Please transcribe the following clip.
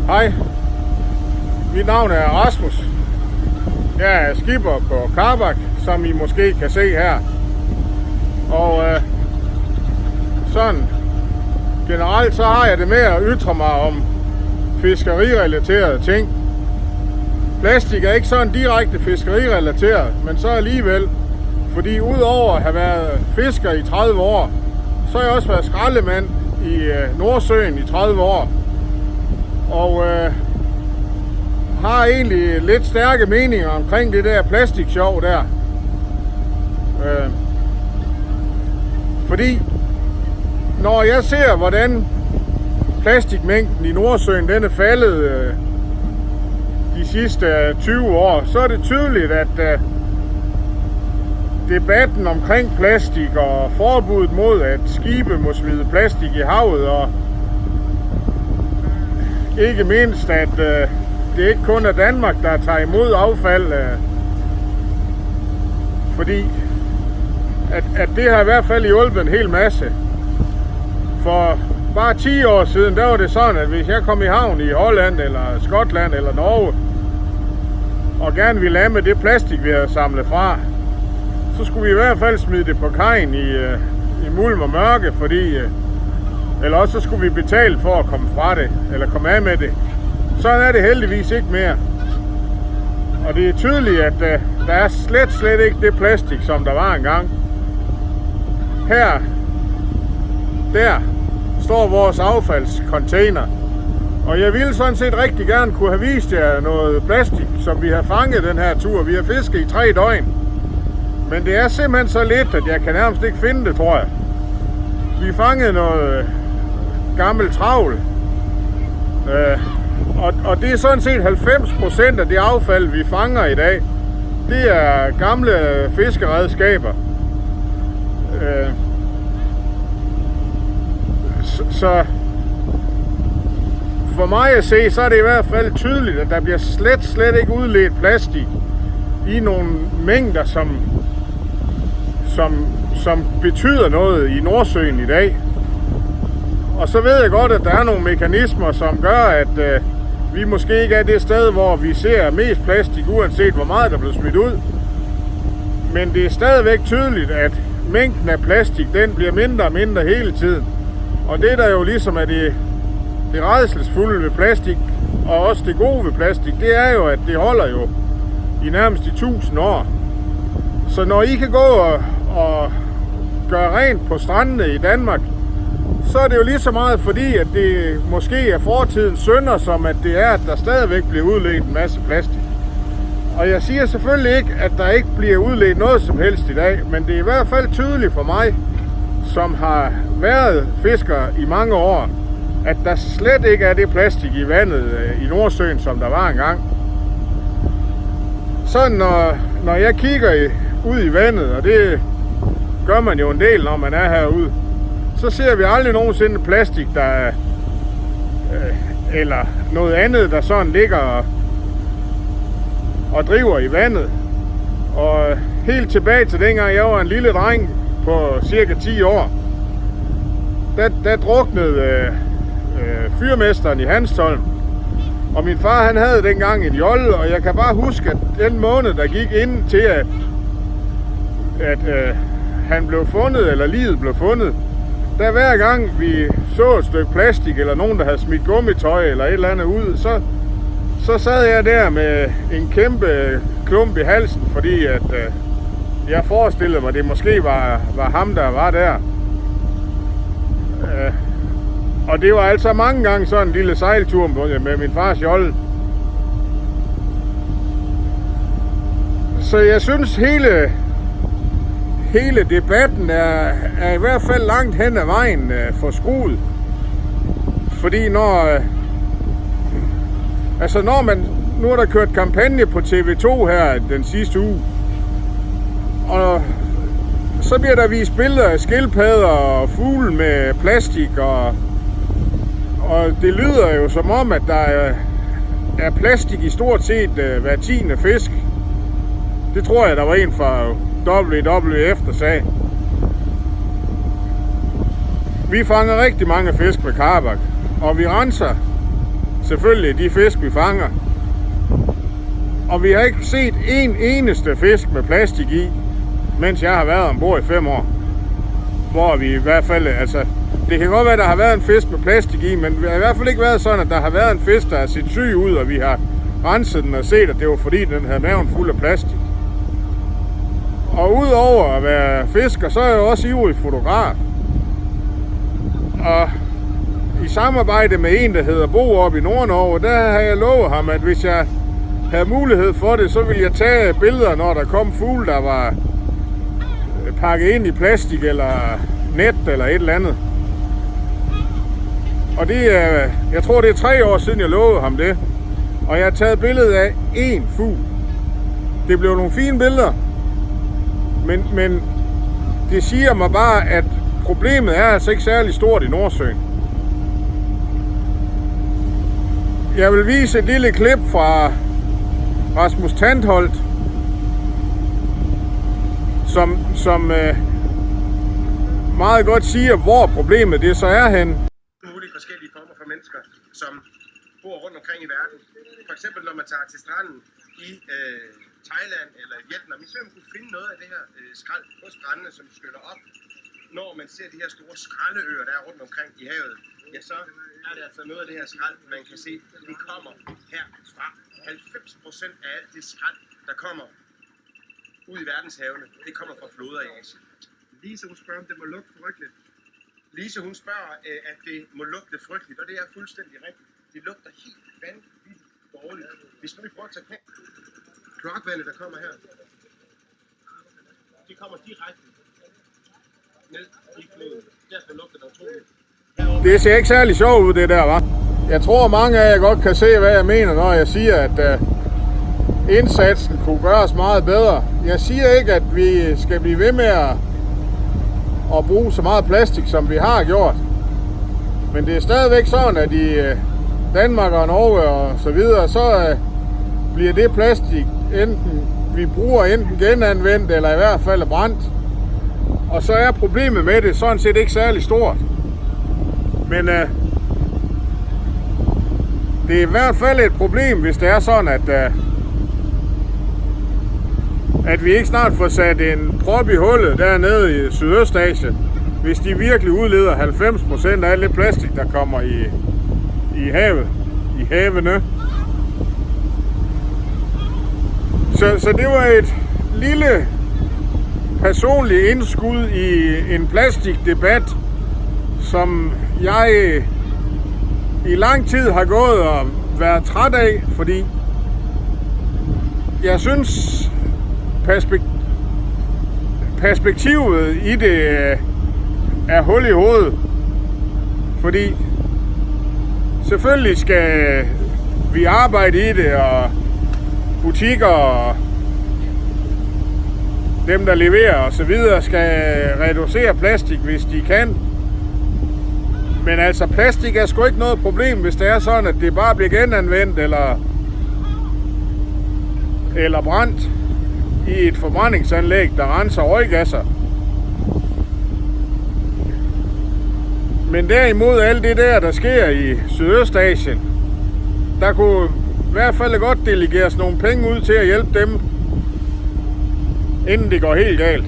Hej, mit navn er Rasmus. Jeg er skipper på Karbak, som I måske kan se her. Og sådan generelt så har jeg det med at ytre mig om fiskerirelaterede ting. Plastik er ikke sådan direkte fiskerirelateret, men så alligevel. Fordi udover at have været fisker i 30 år, så har jeg også været skraldemand i Nordsøen i 30 år. Og har egentlig lidt stærke meninger omkring det der plastiksjov der. Fordi når jeg ser, hvordan plastikmængden i Nordsøen den er faldet de sidste 20 år, så er det tydeligt, at debatten omkring plastik og forbuddet mod, at skibe må smide plastik i havet, og ikke mindst, at det ikke kun er Danmark, der tager imod affald, fordi at det har i hvert fald hjulpet en hel masse. For bare 10 år siden, der var det sådan, at hvis jeg kom i havn i Holland eller Skotland eller Norge, og gerne ville af med det plastik, vi havde samlet fra, så skulle vi i hvert fald smide det på kajen i mulm og mørke, fordi eller også så skulle vi betale for at komme fra det, eller komme af med det. Sådan er det heldigvis ikke mere. Og det er tydeligt, at der er slet ikke det plastik, som der var engang. Her, der står vores affaldscontainer. Og jeg ville sådan set rigtig gerne kunne have vist jer noget plastik, som vi har fanget den her tur. Vi har fisket i 3 døgn. Men det er simpelthen så lidt, at jeg kan nærmest ikke finde det, tror jeg. Vi fangede noget gammel travl. Og det er sådan set 90% af det affald, vi fanger i dag. Det er gamle fiskeredskaber. Så for mig at se, så er det i hvert fald tydeligt, at der bliver slet ikke udledt plastik i nogle mængder, som betyder noget i Nordsøen i dag. Og så ved jeg godt, at der er nogle mekanismer, som gør, at vi måske ikke er det sted, hvor vi ser mest plastik, uanset hvor meget der bliver smidt ud. Men det er stadigvæk tydeligt, at mængden af plastik, den bliver mindre og mindre hele tiden. Og det, der jo ligesom er det rædselsfulde ved plastik, og også det gode ved plastik, det er jo, at det holder jo i nærmest 1000 år. Så når I kan gå og gøre rent på strandene i Danmark, så er det jo lige så meget fordi, at det måske er fortidens synder, som at det er, at der stadigvæk bliver udledt en masse plastik. Og jeg siger selvfølgelig ikke, at der ikke bliver udledt noget som helst i dag, men det er i hvert fald tydeligt for mig, som har været fisker i mange år, at der slet ikke er det plastik i vandet i Nordsøen, som der var engang. Så når jeg kigger ud i vandet, og det gør man jo en del, når man er herude, så ser vi aldrig nogensinde plastik, der er, eller noget andet, der sådan ligger og driver i vandet. Og helt tilbage til dengang jeg var en lille dreng på cirka 10 år, der druknede fyrmesteren i Hanstholm. Og min far, han havde dengang en jolle, og jeg kan bare huske, at den måned, der gik ind til, at han blev fundet, eller liget blev fundet, der hver gang vi så et stykke plastik, eller nogen, der havde smidt gummitøj, eller et eller andet ud, så sad jeg der med en kæmpe klump i halsen, fordi at jeg forestillede mig, at det måske var ham, der var der. Og det var altså mange gange sådan en lille sejltur med min fars jolle. Så jeg synes, hele debatten er i hvert fald langt hen ad vejen forskruet. Fordi når nu er der kørt kampagne på TV2 her den sidste uge, og så bliver der vist billeder af skildpadder og fugle med plastik, og det lyder jo som om, at der er plastik i stort set hver 10. fisk. Det tror jeg, der var en fra WWF, der sagde. Vi fanger rigtig mange fisk med Karbak, og vi renser selvfølgelig de fisk, vi fanger. Og vi har ikke set en eneste fisk med plastik i, mens jeg har været ombord i 5 år. Hvor vi i hvert fald, altså, det kan godt være, at der har været en fisk med plastik i, men det har i hvert fald ikke været sådan, at der har været en fisk, der har set syg ud, og vi har renset den og set, at det var fordi, den havde maven fuld af plastik. Og udover at være fisker, så er jeg også ivrig fotograf. Og i samarbejde med en, der hedder Bo oppe i Nord-Norge, der har jeg lovet ham, at hvis jeg havde mulighed for det, så ville jeg tage billeder, når der kom fugle, der var pakket ind i plastik eller net eller et eller andet. Og det er, jeg tror det er 3 år siden jeg lovede ham det. Og jeg har taget billede af én fugl. Det blev nogle fine billeder. Men det siger mig bare, at problemet er altså ikke særlig stort i Nordsøen. Jeg vil vise et lille klip fra Rasmus Tandholt, som meget godt siger, hvor problemet det så er henne. Mulige forskellige former for mennesker, som bor rundt omkring i verden. For eksempel når man tager til stranden i Thailand eller Vietnam, så vil man kunne finde noget af det her skrald på strandene, som skyller op. Når man ser de her store skraldeøer, der er rundt omkring i havet, ja, så er det altså noget af det her skrald, man kan se, det kommer herfra. 90% af alt det skrald, der kommer ud i verdenshavene, det kommer fra floder i Asien. Lise, hun spørger, om det må lugte frygteligt. Lise, hun spørger, at det må lugte frygteligt, og det er fuldstændig rigtigt. Det lugter helt vanvittigt dårligt. Vi skal prøve at tage pænt. Kloakvandet, der kommer her, det kommer direkte ned i floden. Derfor lugter det utroligt. Det ser ikke særlig sjovt ud, det der, hva'? Jeg tror, mange af jer godt kan se, hvad jeg mener, når jeg siger, at indsatsen kunne gøres meget bedre. Jeg siger ikke, at vi skal blive ved med at bruge så meget plastik, som vi har gjort. Men det er stadigvæk sådan, at i Danmark og Norge og så videre, så bliver det plastik vi bruger enten genanvendt eller i hvert fald brændt. Og så er problemet med det sådan set ikke særlig stort. Men det er i hvert fald et problem, hvis det er sådan, at vi ikke snart får sat en prop i hullet dernede i Sydøstasien, hvis de virkelig udleder 90% af alt det plastik, der kommer i havet, i havene. Så det var et lille personligt indskud i en plastikdebat, som jeg i lang tid har gået og været træt af, fordi jeg synes perspektivet i det er hul i hovedet. Fordi selvfølgelig skal vi arbejde i det, og butikker og dem, der leverer og så videre, skal reducere plastik, hvis de kan. Men altså, plastik er sgu ikke noget problem, hvis det er sådan, at det bare bliver genanvendt eller brændt i et forbrændingsanlæg, der renser røggasser. Men derimod alt det der sker i Sydøstasien, der kunne i hvert fald godt delegeres nogle penge ud til at hjælpe dem, inden det går helt galt.